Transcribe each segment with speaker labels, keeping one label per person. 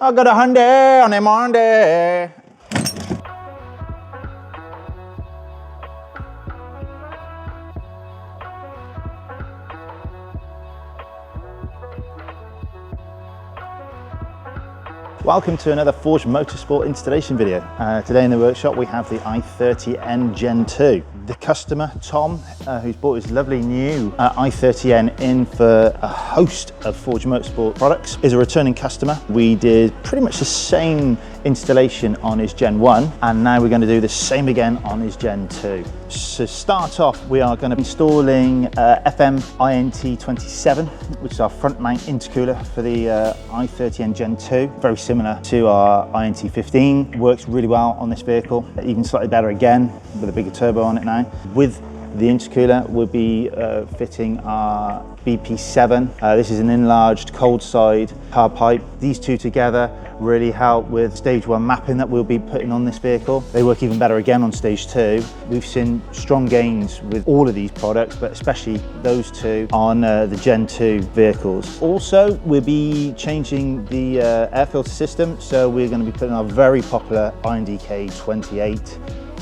Speaker 1: I got a Hyundai on a Monday. Welcome to another Forge Motorsport installation video. Today in the workshop we have the I30N Gen 2. The customer, Tom, who's bought his lovely new I30N in for a host of Forge Motorsport products, is a returning customer. We did pretty much the same installation on his Gen 1 and now we're going to do the same again on his Gen 2. So to start off, we are going to be installing FM INT27, which is our front mount intercooler for the I30N Gen 2. Very similar to our INT15, works really well on this vehicle, even slightly better again with a bigger turbo on it now. With the intercooler, we'll be fitting our BP7. This is an enlarged cold side carb pipe. These two together really help with stage 1 mapping that we'll be putting on this vehicle. They work even better again on stage 2. We've seen strong gains with all of these products, but especially those two on the Gen 2 vehicles. Also, we'll be changing the air filter system, so we're going to be putting our very popular INDK 28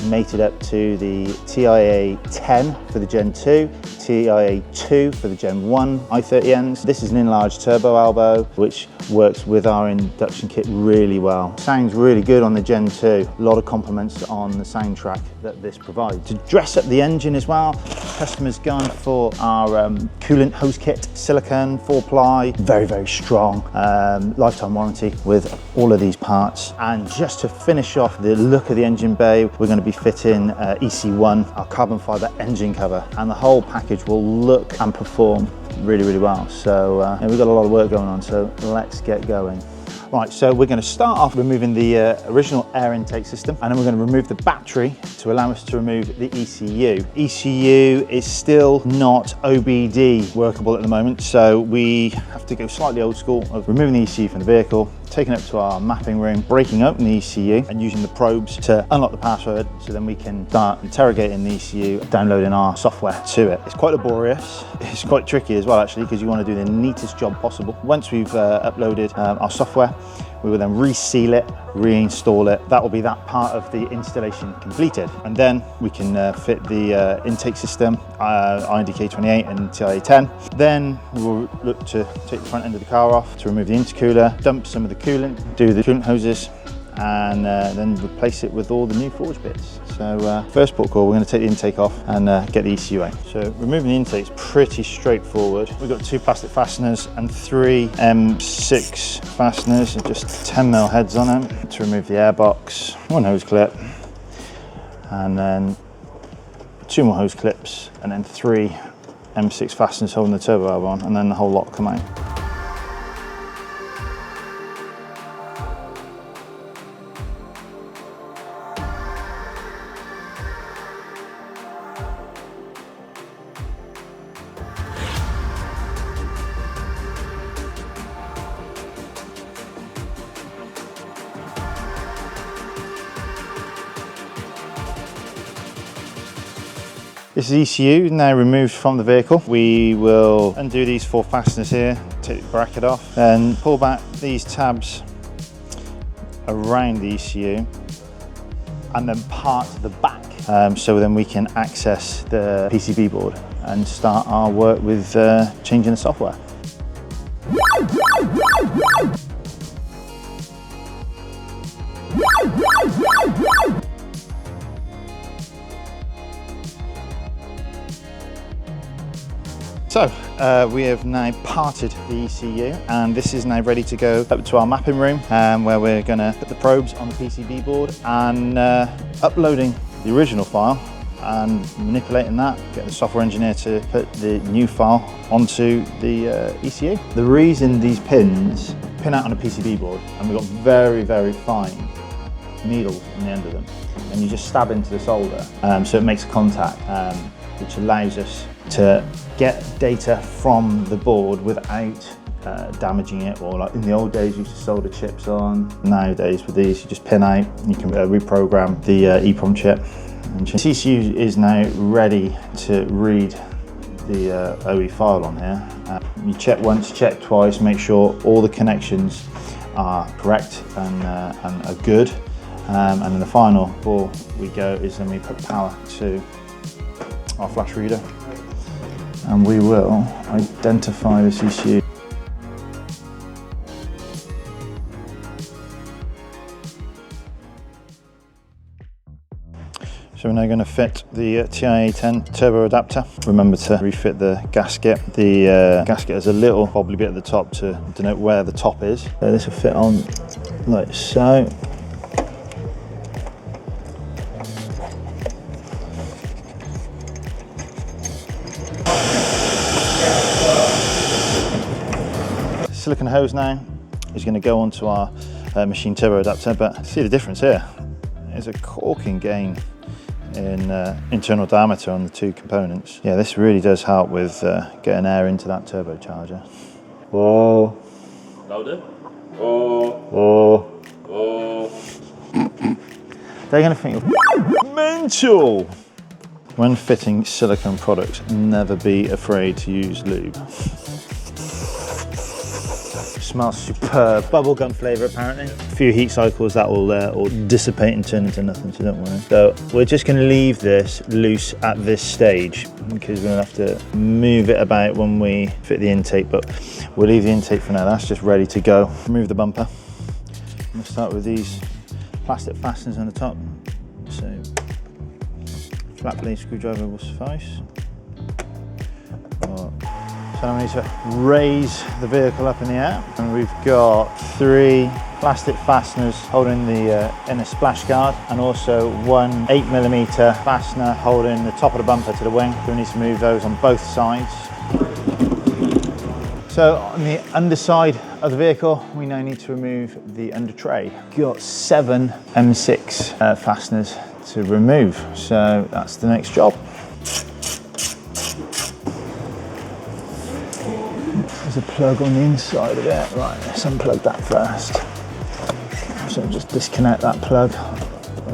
Speaker 1: mated up to the TIA 10 for the Gen 2, TIA 2 for the Gen 1 I30Ns. This is an enlarged turbo elbow, which works with our induction kit really well. Sounds really good on the Gen 2. A lot of compliments on the soundtrack that this provides. To dress up the engine as well, customers gone for our coolant hose kit, silicone, 4-ply, very, very strong, lifetime warranty with all of these parts. And just to finish off the look of the engine bay, we're going to be fitting EC1, our carbon fibre engine cover, and the whole package will look and perform really, really well. So yeah, we've got a lot of work going on, so let's get going. Right, so we're going to start off removing the original air intake system, and then we're going to remove the battery to allow us to remove the ECU. ECU is still not OBD workable at the moment, so we have to go slightly old school of removing the ECU from the vehicle, taking it up to our mapping room, breaking open the ECU and using the probes to unlock the password, so then we can start interrogating the ECU, downloading our software to it. It's quite laborious, it's quite tricky as well actually, because you want to do the neatest job possible. Once we've uploaded our software, we will then reseal it, reinstall it. That will be that part of the installation completed. And then we can fit the intake system, INDK 28 and TIA 10. Then we'll look to take the front end of the car off to remove the intercooler, dump some of the coolant, do the coolant hoses, and then replace it with all the new Forge bits. So first port call, we're going to take the intake off and get the ECU out. So removing the intake is pretty straightforward. We've got 2 plastic fasteners and 3 M6 fasteners with just 10mm heads on them to remove the air box, 1 hose clip, and then 2 more hose clips, and then 3 M6 fasteners holding the turbo valve on, and then the whole lot come out. This is ECU now removed from the vehicle. We will undo these 4 fasteners here, take the bracket off, and pull back these tabs around the ECU and then part the back, so then we can access the PCB board and start our work with changing the software. So we have now parted the ECU, and this is now ready to go up to our mapping room, where we're going to put the probes on the PCB board and uploading the original file and manipulating that, get the software engineer to put the new file onto the ECU. The reason these pins pin out on a PCB board, and we've got very, very fine needles on the end of them, and you just stab into the solder, so it makes contact, which allows us to get data from the board without damaging it, or like in the old days you used to solder chips on. Nowadays with these you just pin out, you can reprogram the EEPROM chip. And the ECU is now ready to read the OE file on here. You check once, check twice, make sure all the connections are correct and are good. And then the final before we go is then we put power to our flash reader, and we will identify this issue. So we're now going to fit the I30N turbo adapter. Remember to refit the gasket. The gasket has a little wobbly bit at the top to denote where the top is. So this will fit on like so. The silicone hose now is going to go onto our machine turbo adapter, but see the difference here. There's a corking gain in internal diameter on the two components. Yeah, this really does help with getting air into that turbocharger. Whoa.
Speaker 2: Louder.
Speaker 1: Whoa.
Speaker 2: Oh.
Speaker 1: They're going to think you're mental. When fitting silicone products, never be afraid to use lube. Smells superb. Bubblegum flavour apparently. A few heat cycles that will all dissipate and turn into nothing, so don't worry. So we're just going to leave this loose at this stage because we're going to have to move it about when we fit the intake, but we'll leave the intake for now. That's just ready to go. Remove the bumper. I'm going to start with these plastic fasteners on the top. So flat blade screwdriver will suffice. So now we need to raise the vehicle up in the air, and we've got 3 plastic fasteners holding the inner splash guard, and also 1 8mm fastener holding the top of the bumper to the wing. So we need to move those on both sides. So on the underside of the vehicle, we now need to remove the under tray. We've got 7 M6 fasteners to remove, so that's the next job. There's a plug on the inside of it. Right, let's unplug that first. So just disconnect that plug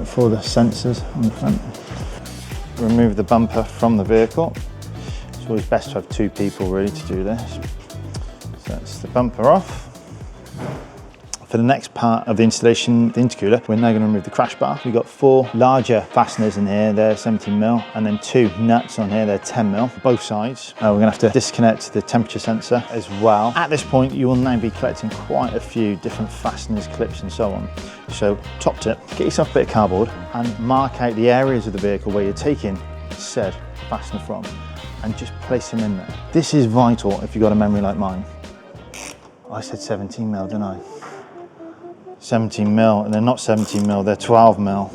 Speaker 1: for the sensors on the front. Remove the bumper from the vehicle. It's always best to have 2 people really to do this. So that's the bumper off. For the next part of the installation, the intercooler, we're now going to remove the crash bar. We've got 4 larger fasteners in here, they're 17mm, and then 2 nuts on here, they're 10mm, both sides. We're going to have to disconnect the temperature sensor as well. At this point, you will now be collecting quite a few different fasteners, clips, and so on. So, top tip, get yourself a bit of cardboard and mark out the areas of the vehicle where you're taking said fastener from, and just place them in there. This is vital if you've got a memory like mine. I said 17mm, didn't I? 17mm, and they're not 17mm, they're 12mm.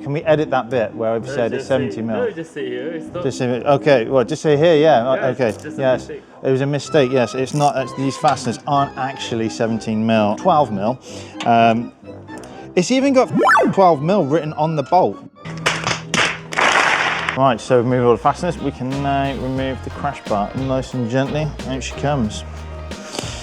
Speaker 1: Can we edit that bit where I've said it's 17mm?
Speaker 2: No, just say here. It's not.
Speaker 1: Just say, okay, well, just say here, yeah,
Speaker 2: Yes,
Speaker 1: okay,
Speaker 2: just
Speaker 1: yes.
Speaker 2: a mistake.
Speaker 1: It was a mistake, yes, it's not, these fasteners aren't actually 17mm, 12mm. It's even got 12mm written on the bolt. Right, so remove all the fasteners. We can now remove the crash bar nice and gently. Out she comes.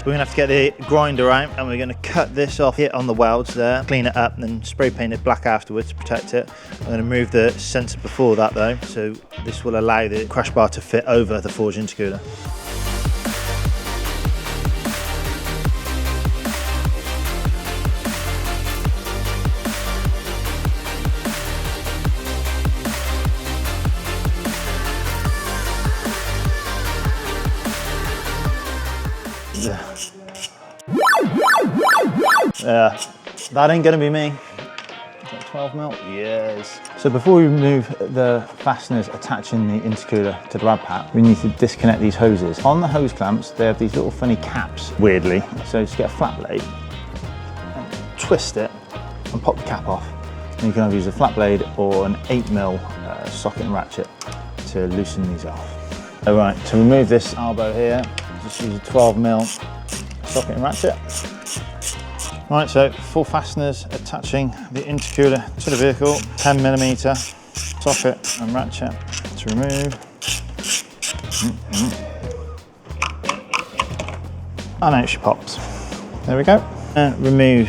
Speaker 1: We're going to have to get the grinder out, and we're going to cut this off here on the welds there, clean it up, and then spray paint it black afterwards to protect it. I'm going to remove the sensor before that though, so this will allow the crash bar to fit over the Forge intercooler. Yeah, that ain't gonna be me. Is that 12mm? Yes. So before we remove the fasteners attaching the intercooler to the rad pack, we need to disconnect these hoses. On the hose clamps, they have these little funny caps, weirdly. So just get a flat blade, and twist it, and pop the cap off. And you can either use a flat blade or an 8mm socket and ratchet to loosen these off. All right, to remove this elbow here, just use a 12mm socket and ratchet. Right, so 4 fasteners attaching the intercooler to the vehicle, 10mm socket and ratchet to remove. And out she pops. There we go. And remove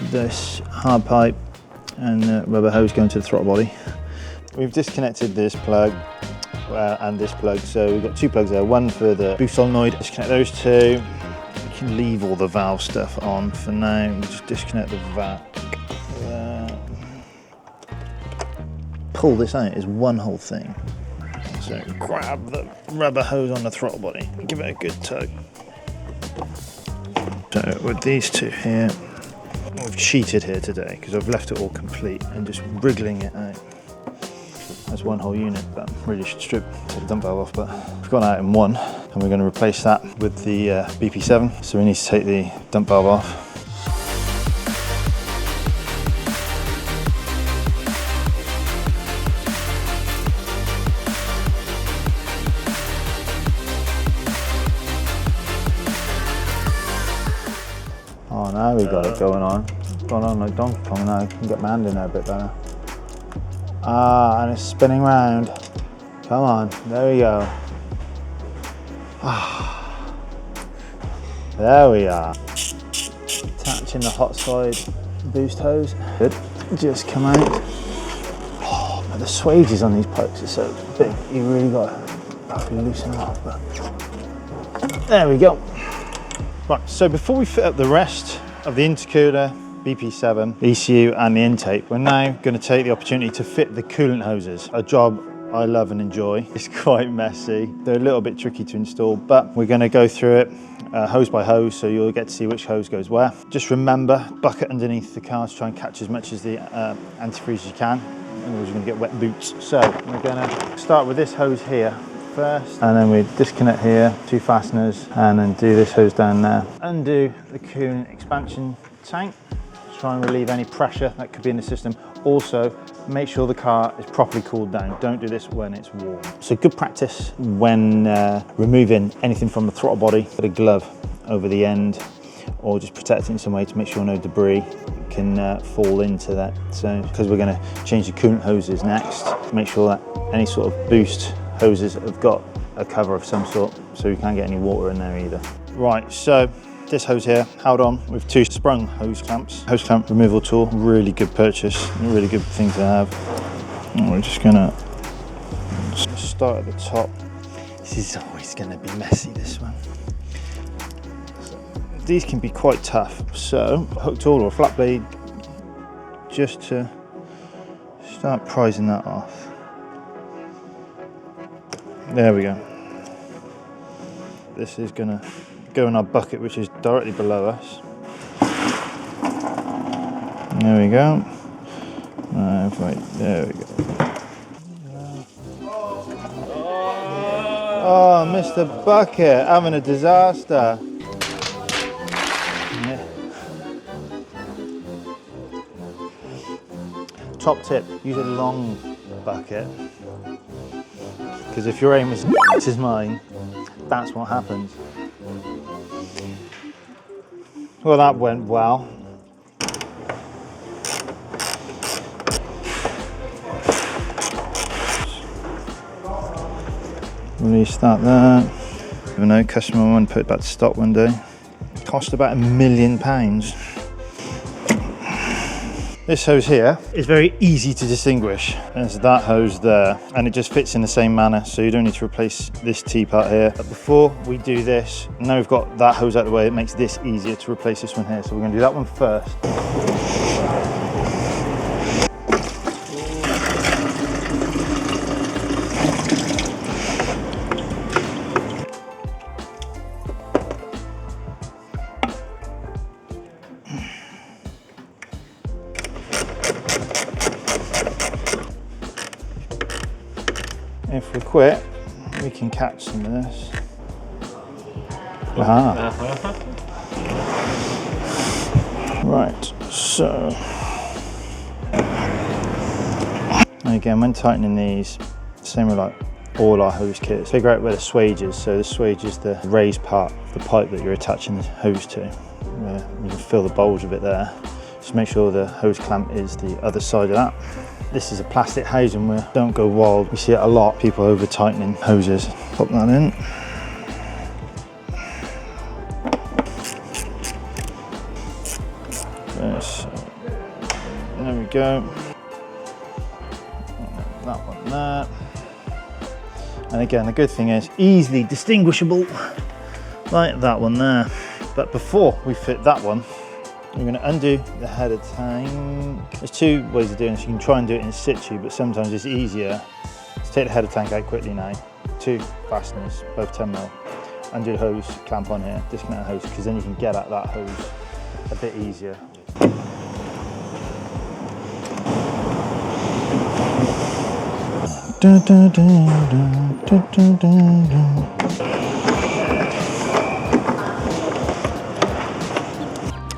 Speaker 1: this hard pipe and the rubber hose going to the throttle body. We've disconnected this plug and this plug, so we've got 2 plugs there, one for the boost solenoid. Disconnect those 2. can leave all the valve stuff on for now. We'll just disconnect the vac. Pull this out is one whole thing. So grab the rubber hose on the throttle body, give it a good tug. So with these two here, we've cheated here today because I've left it all complete and just wriggling it out as one whole unit, but really should take the dump valve off, but we've gone out in one and we're going to replace that with the BP7, so we need to take the dump valve off. Oh, now we got it going on. Going on like Donkey Kong now. You can get my hand in there a bit better. Ah, and it's spinning round. Come on, there we go. Ah, there we are. Attaching the hot side boost hose. Good. Just come out. Oh, but the swages on these pipes are so big. You really got to loosen them up. But there we go. Right, so before we fit up the rest of the intercooler, BP7, ECU and the intake, we're now going to take the opportunity to fit the coolant hoses, a job I love and enjoy. It's quite messy. They're a little bit tricky to install, but we're going to go through it hose by hose, so you'll get to see which hose goes where. Just remember, bucket underneath the car to try and catch as much as the antifreeze as you can, otherwise you're going to get wet boots. So we're going to start with this hose here first, and then we disconnect here, 2 fasteners, and then do this hose down there. Undo the coolant expansion tank, try and relieve any pressure that could be in the system. Also, make sure the car is properly cooled down. Don't do this when it's warm. So good practice when removing anything from the throttle body. Put a glove over the end, or just protect it in some way to make sure no debris can fall into that. So, because we're going to change the coolant hoses next, make sure that any sort of boost hoses have got a cover of some sort, so you can't get any water in there either. Right, so this hose here held on with 2 sprung hose clamps. Hose clamp removal tool, really good purchase, a really good thing to have. And we're just gonna start at the top. This is always gonna be messy, this one. So, these can be quite tough, so a hook tool or a flat blade just to start prizing that off. There we go. This is gonna go in our bucket, which is directly below us. There we go. Right, there we go. Oh, Mr. Bucket, having a disaster. Yeah. Top tip, use a long bucket. Because if your aim is as mine, that's what happens. Well, that went well. Restart that. Even though customer one put it back to stock one day. It cost about £1 million. This hose here is very easy to distinguish. There's that hose there, and it just fits in the same manner, so you don't need to replace this T-part here. But before we do this, now we've got that hose out of the way, it makes this easier to replace this one here. So we're going to do that one first. If we quit, we can catch some of this. Aha. Right, so again, when tightening these, same with like all our hose kits, figure out where the swage is. So the swage is the raised part of the pipe that you're attaching the hose to. You can feel the bulge of it there. Just make sure the hose clamp is the other side of that. This is a plastic housing where don't go wild. We see it a lot, people over tightening hoses. Pop that in. Yes. There we go. That one there. And again, the good thing is easily distinguishable, like that one there. But before we fit that one, we're going to undo the header tank. There's two ways of doing this. You can try and do it in situ, but sometimes it's easier to take the header tank out quickly now. Two fasteners, both 10mm. Undo the hose, clamp on here, disconnect the hose, because then you can get at that hose a bit easier.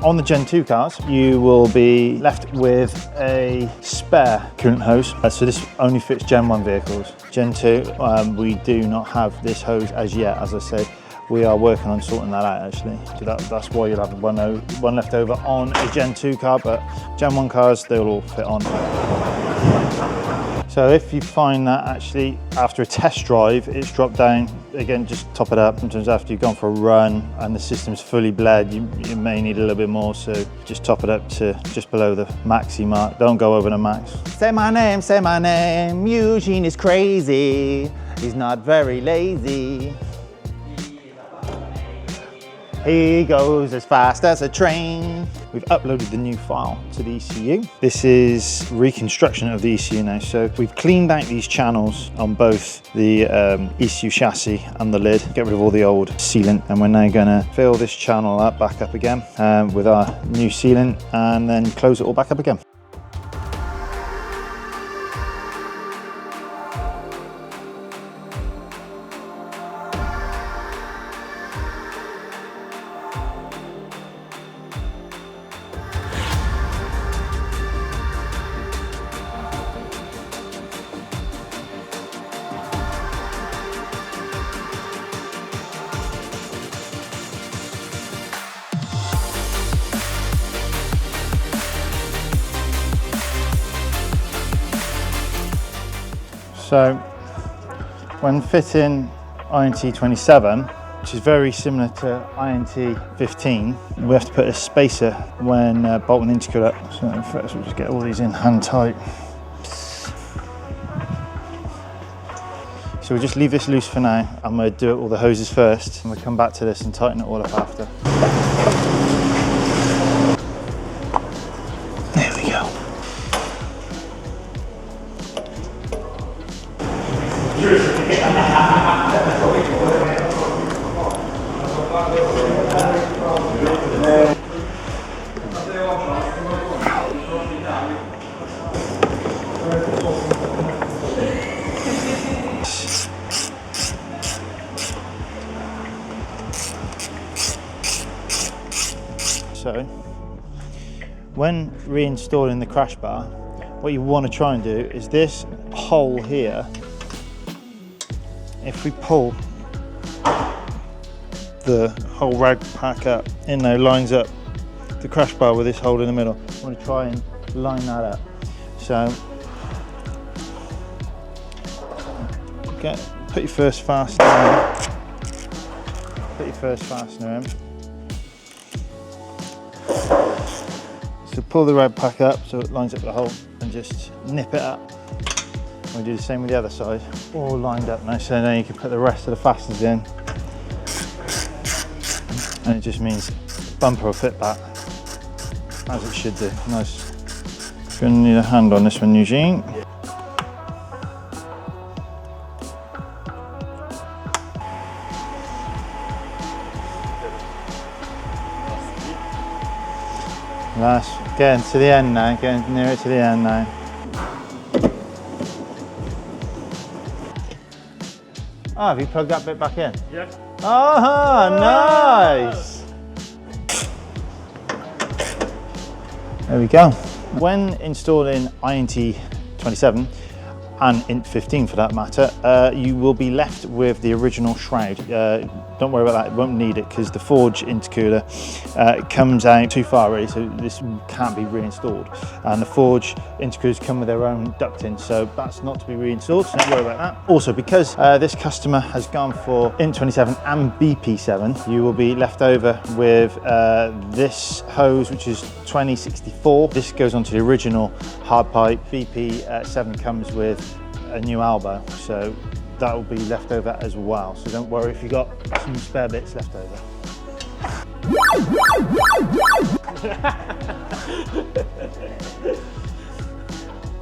Speaker 1: On the Gen 2 cars, you will be left with a spare coolant hose. So this only fits Gen 1 vehicles. Gen 2, we do not have this hose as yet. As I say, we are working on sorting that out actually. So that's why you'll have one left over on a Gen 2 car, but Gen 1 cars, they'll all fit on. So if you find that actually after a test drive it's dropped down, again just top it up. Sometimes after you've gone for a run and the system's fully bled, you may need a little bit more, so just top it up to just below the maxi mark. Don't go over the max. Say my name, Eugene is crazy. He's not very lazy. He goes as fast as a train. We've uploaded the new file to the ECU. This is reconstruction of the ECU now. So we've cleaned out these channels on both the ECU chassis and the lid, get rid of all the old sealant, and we're now gonna fill this channel up, back up again with our new sealant, and then close it all back up again. So when fitting INT27, which is very similar to INT15, we have to put a spacer when bolting the intercooler. So first we'll just get all these in hand tight. So we'll just leave this loose for now. I'm going to do all the hoses first, and we'll come back to this and tighten it all up after. There we go. So, when reinstalling the crash bar, what you want to try and do is this hole here. If we pull the whole rag pack up in there, lines up the crash bar with this hole in the middle. I want to try and line that up. So, put your first fastener in. Put your first fastener in. So pull the rag pack up so it lines up the hole and just nip it up. We do the same with the other side, all lined up nice, so now you can put the rest of the fasteners in, and it just means the bumper will fit back as it should do. Nice. You're going to need a hand on this one, Eugene. Last, getting to the end now, getting nearer to the end now. Oh, have you plugged that bit back in?
Speaker 2: Yeah.
Speaker 1: Oh, nice! There we go. When installing INT27 and INT15 for that matter, you will be left with the original shroud. Don't worry about that, you won't need it because the Forge intercooler comes out too far already, so this can't be reinstalled. And the Forge intercoolers come with their own ducting, so that's not to be reinstalled, so don't worry about that. Also, because this customer has gone for INT27 and BP7, you will be left over with this hose, which is 2064. This goes onto the original hard pipe. BP7 comes with a new elbow, so that will be left over as well. So don't worry if you've got some spare bits left over.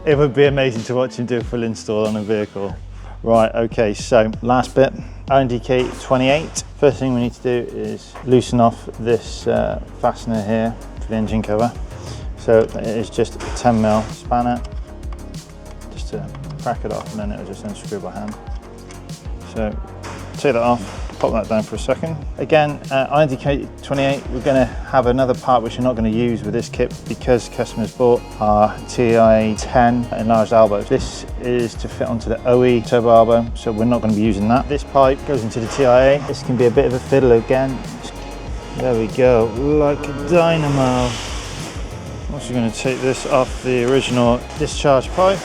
Speaker 1: It would be amazing to watch him do a full install on a vehicle. Right, okay, so last bit, I30N 28. First thing we need to do is loosen off this fastener here for the engine cover. So it is just a 10mm spanner, just to crack it off, and then it'll just unscrew by hand. So take that off, pop that down for a second. Again, I30N 28, we're going to have another part which we're not going to use with this kit because customers bought our TI10 enlarged elbow. This is to fit onto the OE turbo elbow, so we're not going to be using that. This pipe goes into the TIA. This can be a bit of a fiddle again. There we go, like a dynamo. I'm also going to take this off the original discharge pipe.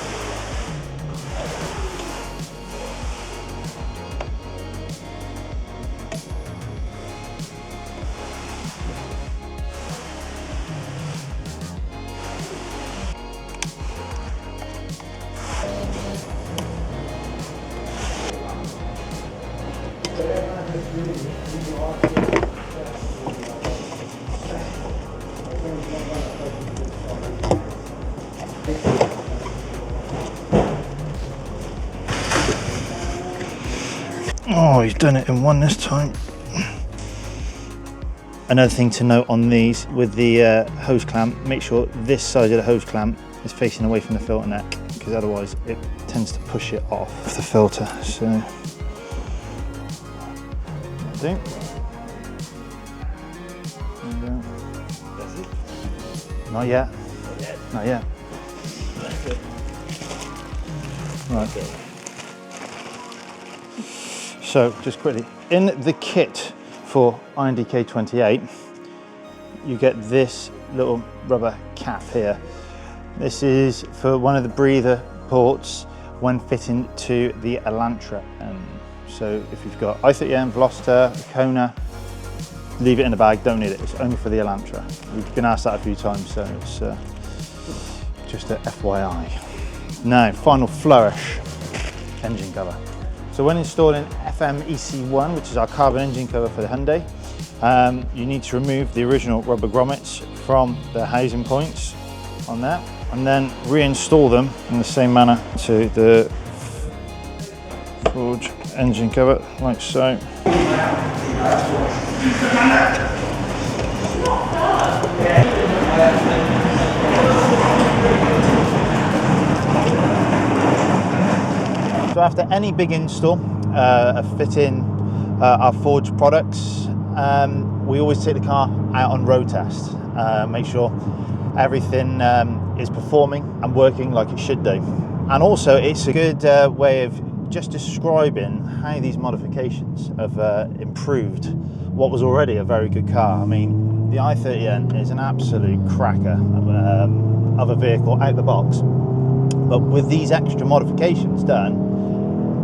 Speaker 1: Oh, he's done it in one this time. Another thing to note on these with the hose clamp, make sure this side of the hose clamp is facing away from the filter neck, because otherwise it tends to push it off the filter. So, there we go.
Speaker 2: That's it?
Speaker 1: Not yet.
Speaker 2: Not yet.
Speaker 1: Not yet.
Speaker 2: That's it.
Speaker 1: Right.
Speaker 2: Okay.
Speaker 1: So just quickly, in the kit for I30N 28, you get this little rubber cap here. This is for one of the breather ports when fitting to the Elantra. So if you've got I30N, Veloster, Kona, leave it in the bag, don't need it. It's only for the Elantra. We've been asked that a few times, so it's just a FYI. Now, final flourish, engine cover. So when installing FMEC1, which is our carbon engine cover for the Hyundai, you need to remove the original rubber grommets from the housing points on that, and then reinstall them in the same manner to the Forge engine cover, like so. So after any big install of fitting our Forge products, we always take the car out on road test, make sure everything is performing and working like it should do. And also it's a good way of just describing how these modifications have improved what was already a very good car. I mean, the I30N is an absolute cracker of a vehicle out the box, but with these extra modifications done,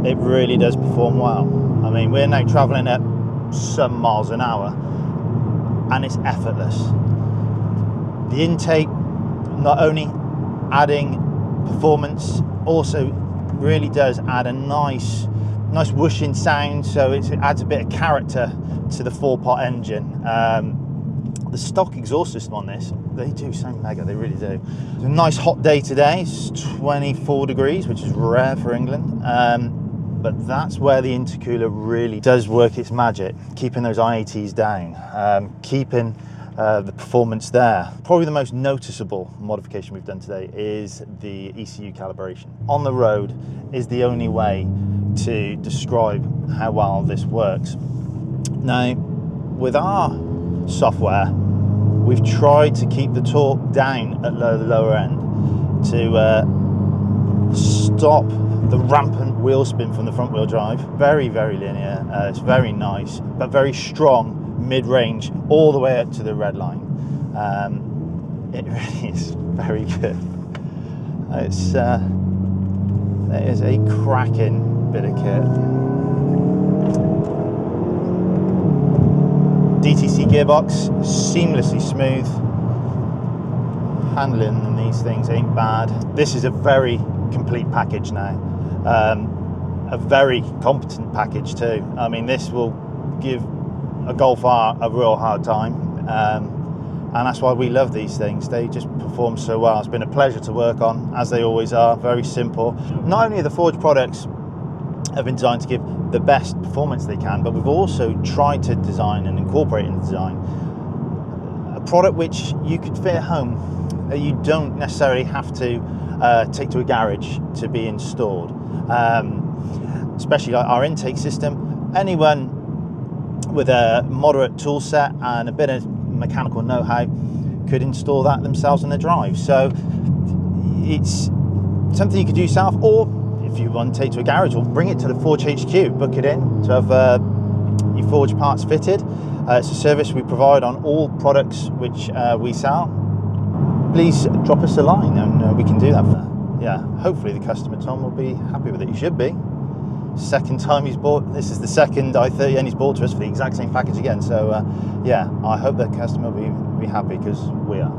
Speaker 1: it really does perform well. I mean, we're now traveling at some miles an hour and it's effortless. The intake not only adding performance, also really does add a nice whooshing sound, so it adds a bit of character to the 4-pot engine. The stock exhaust system on this, they do sound mega, they really do. It's a nice hot day today, it's 24 degrees, which is rare for England. But that's where the intercooler really does work its magic, keeping those IATs down, keeping the performance there. Probably the most noticeable modification we've done today is the ECU calibration. On the road is the only way to describe how well this works. Now, with our software, we've tried to keep the torque down at the lower end to stop the rampant wheel spin from the front wheel drive. Very, very linear, it's very nice, but very strong mid-range all the way up to the red line. It really is very good. It is a cracking bit of kit. DTC gearbox, seamlessly smooth. Handling in these things ain't bad. This is a very complete package now. A very competent package too. I mean, this will give a Golf R a real hard time. and that's why we love these things. They just perform so well. It's been a pleasure to work on, as they always are, very simple. Not only are the Forge products have been designed to give the best performance they can, but we've also tried to design and incorporate in the design a product which you could fit at home, that you don't necessarily have to take to a garage to be installed. Especially like our intake system, anyone with a moderate tool set and a bit of mechanical know-how could install that themselves on their drive. So it's something you could do yourself, or if you want to take to a garage, or bring it to the Forge HQ, book it in to have your Forge parts fitted. It's a service we provide on all products which we sell. Please drop us a line and we can do that. Yeah, hopefully the customer, Tom, will be happy with it. He should be. Second time he's bought, this is the second I30N he's bought to us for the exact same package again. So yeah, I hope the customer will be happy, because we are.